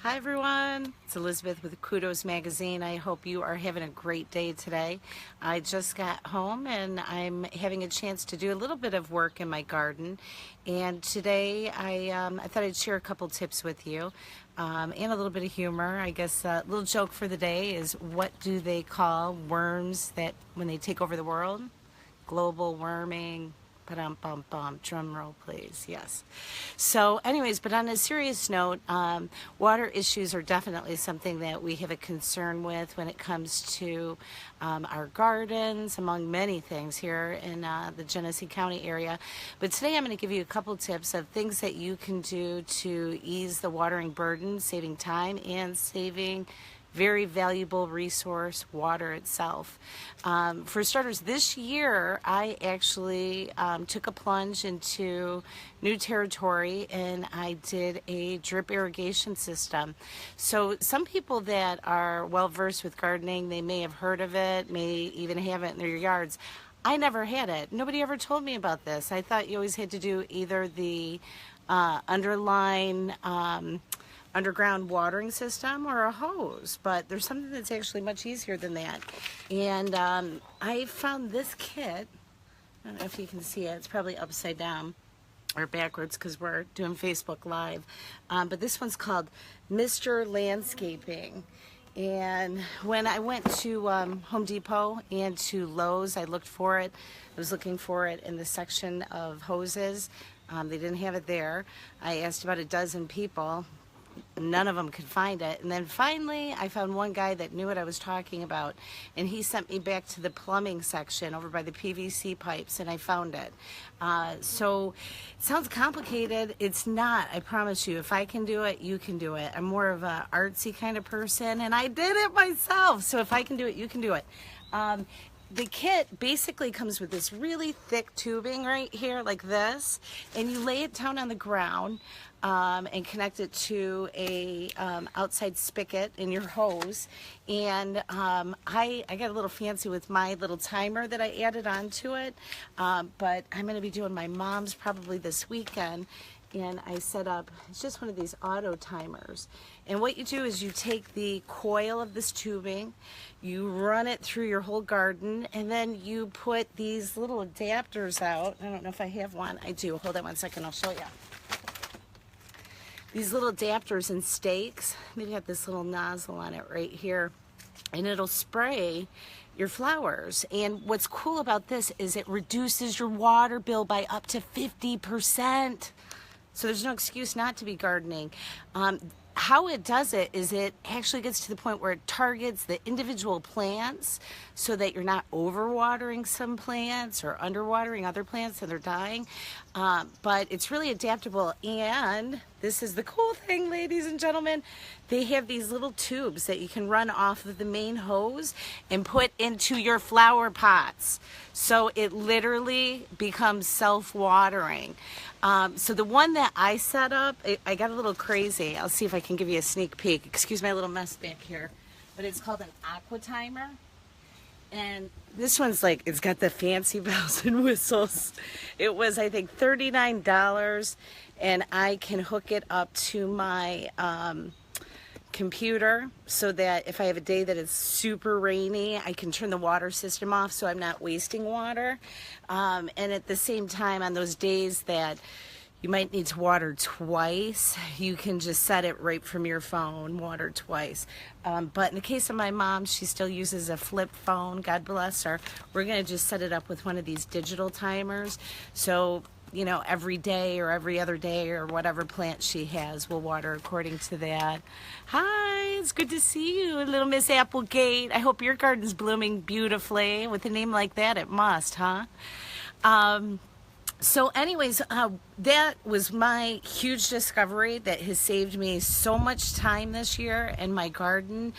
Hi everyone, it's Elizabeth with Kudos magazine. I hope you are having a great day today. I just got home and I'm having a chance to do a little bit of work in my garden, and today I thought I'd share a couple tips with you and a little bit of humor. I guess a little joke for the day is, what do they call worms that when they take over the world? Global warming. Ba-dum-bum-bum. Drum roll, please. Yes. So anyways, but on a serious note, water issues are definitely something that we have a concern with when it comes to our gardens, among many things here in the Genesee County area. But today I'm going to give you a couple tips of things that you can do to ease the watering burden, saving time and saving very valuable resource, water itself. For starters, this year I actually took a plunge into new territory and I did a drip irrigation system. So some people that are well versed with gardening, they may have heard of it, may even have it in their yards. I never had it. Nobody ever told me about this. I thought you always had to do either the underground watering system or a hose, but there's something that's actually much easier than that. And I found this kit. I don't know if you can see it. It's probably upside down or backwards because we're doing Facebook Live. But this one's called Mr. Landscaping. And when I went to Home Depot and to Lowe's, I looked for it. I was looking for it in the section of hoses. They didn't have it there. I asked about a dozen people. None of them could find it. And then finally I found one guy that knew what I was talking about, and he sent me back to the plumbing section over by the PVC pipes, and I found it. So it sounds complicated. It's not. I promise you, if I can do it, you can do it. I'm more of a artsy kind of person, and I did it myself. So if I can do it, you can do it. The kit basically comes with this really thick tubing right here, like this, and you lay it down on the ground and connect it to a outside spigot in your hose. And I got a little fancy with my little timer that I added onto it, but I'm going to be doing my mom's probably this weekend. And I set up, it's just one of these auto timers. And what you do is you take the coil of this tubing, you run it through your whole garden, and then you put these little adapters out. I don't know if I have one. I do. Hold on one second, I'll show you. These little adapters and stakes, maybe have this little nozzle on it right here, and it'll spray your flowers. And what's cool about this is it reduces your water bill by up to 50%. So there's no excuse not to be gardening. How it does it is it actually gets to the point where it targets the individual plants so that you're not overwatering some plants or underwatering other plants and they're dying. But it's really adaptable, and this is the cool thing, ladies and gentlemen. They have these little tubes that you can run off of the main hose and put into your flower pots. So it literally becomes self-watering. So the one that I set up, I got a little crazy. I'll see if I can give you a sneak peek. Excuse my little mess back here. But it's called an aqua timer. And this one's like, it's got the fancy bells and whistles. It was, I think, $39. And I can hook it up to my computer so that if I have a day that is super rainy, I can turn the water system off so I'm not wasting water. And at the same time, on those days that you might need to water twice, you can just set it right from your phone, water twice. But in the case of my mom, she still uses a flip phone, God bless her. We're going to just set it up with one of these digital timers. So, you know, every day or every other day or whatever plant she has, we'll water according to that. Hi, it's good to see you, little Miss Applegate. I hope your garden's blooming beautifully. With a name like that, it must, huh? So anyways, that was my huge discovery that has saved me so much time this year in my garden.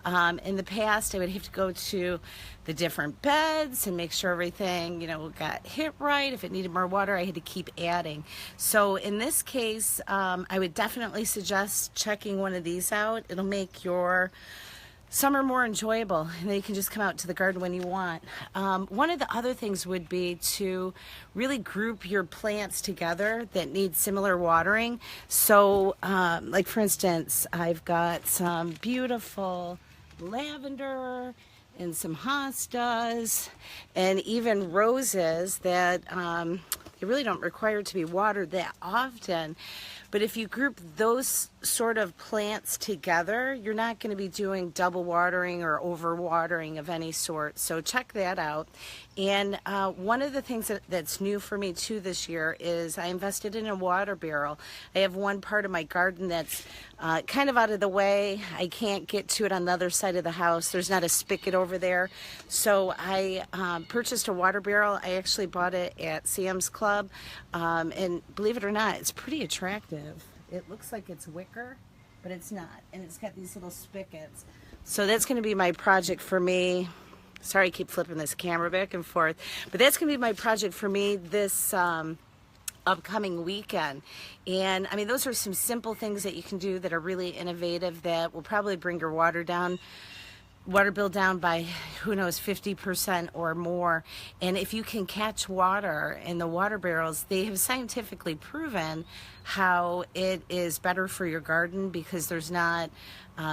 In the past, I would have to go to the different beds and make sure everything, you know, got hit right. If it needed more water, I had to keep adding. So in this case, I would definitely suggest checking one of these out. It'll make your some are more enjoyable, and then you can just come out to the garden when you want. One of the other things would be to really group your plants together that need similar watering. So, like for instance, I've got some beautiful lavender and some hostas and even roses that they really don't require to be watered that often. But if you group those sort of plants together, you're not going to be doing double watering or over watering of any sort. So check that out. And one of the things that's new for me too this year is I invested in a water barrel. I have one part of my garden that's kind of out of the way. I can't get to it on the other side of the house. There's not a spigot over there. So I purchased a water barrel. I actually bought it at Sam's Club. And believe it or not, it's pretty attractive. It looks like it's wicker, but it's not. And it's got these little spigots. So that's going to be my project for me. Sorry, I keep flipping this camera back and forth. But that's going to be my project for me this upcoming weekend. And I mean, those are some simple things that you can do that are really innovative that will probably bring your water bill down by, who knows, 50% or more. And if you can catch water in the water barrels, they have scientifically proven how it is better for your garden because there's not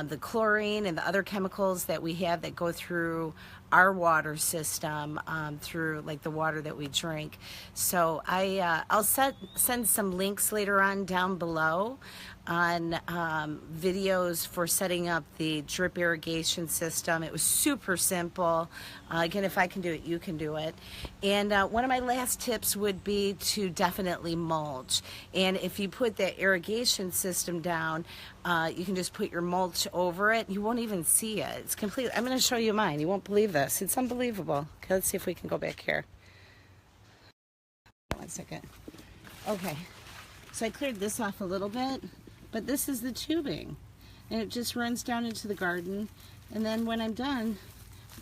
the chlorine and the other chemicals that we have that go through our water system, through like the water that we drink. So I'll send some links later on down below on videos for setting up the drip irrigation system. It was super simple. Again, if I can do it, you can do it. And one of my last tips would be to definitely mulch. And if you put that irrigation system down, you can just put your mulch over it. You won't even see it. It's completely, I'm going to show you mine. You won't believe this. It's unbelievable. Okay, let's see if we can go back here. 1 second. Okay, so I cleared this off a little bit, but this is the tubing. And it just runs down into the garden. And then when I'm done,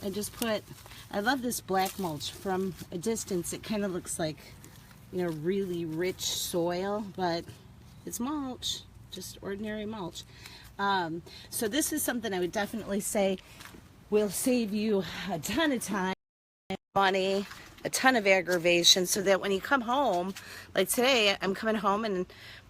I just put, I love this black mulch. From a distance, it kind of looks like, you know, really rich soil, but it's mulch. Just ordinary mulch. So this is something I would definitely say will save you a ton of time, money, a ton of aggravation, so that when you come home, like today, I'm coming home and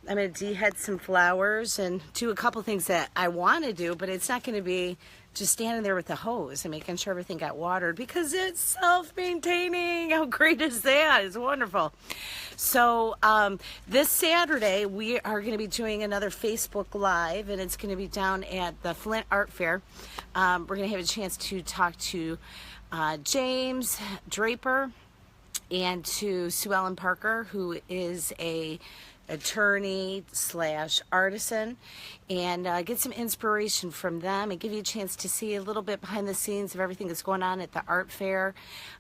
I'm going to dehead some flowers and do a couple things that I want to do, but it's not going to be just standing there with the hose and making sure everything got watered because it's self-maintaining. How great is that? It's wonderful. So this Saturday, we are going to be doing another Facebook Live, and it's going to be down at the Flint Art Fair. We're going to have a chance to talk to James Draper and to Sue Ellen Parker, who is a attorney / artisan, and get some inspiration from them and give you a chance to see a little bit behind the scenes of everything that's going on at the art fair.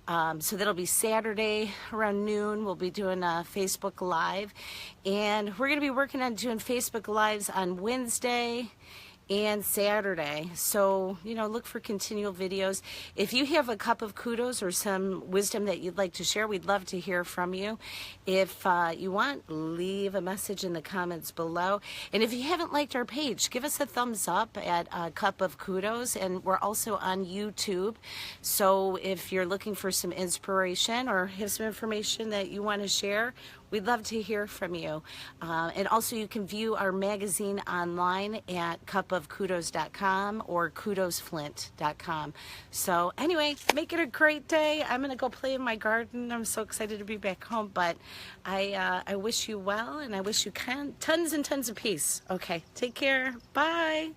So that'll be Saturday around noon. We'll be doing a Facebook Live, and we're going to be working on doing Facebook Lives on Wednesday and Saturday. So, you know, look for continual videos. If you have a cup of kudos or some wisdom that you'd like to share, we'd love to hear from you. If you want, leave a message in the comments below. And if you haven't liked our page, give us a thumbs up at a cup of kudos. And we're also on YouTube. So if you're looking for some inspiration or have some information that you want to share, we'd love to hear from you. And also you can view our magazine online at cupofkudos.com or kudosflint.com. So anyway, make it a great day. I'm going to go play in my garden. I'm so excited to be back home, but I wish you well, and I wish you tons and tons of peace. Okay, take care. Bye.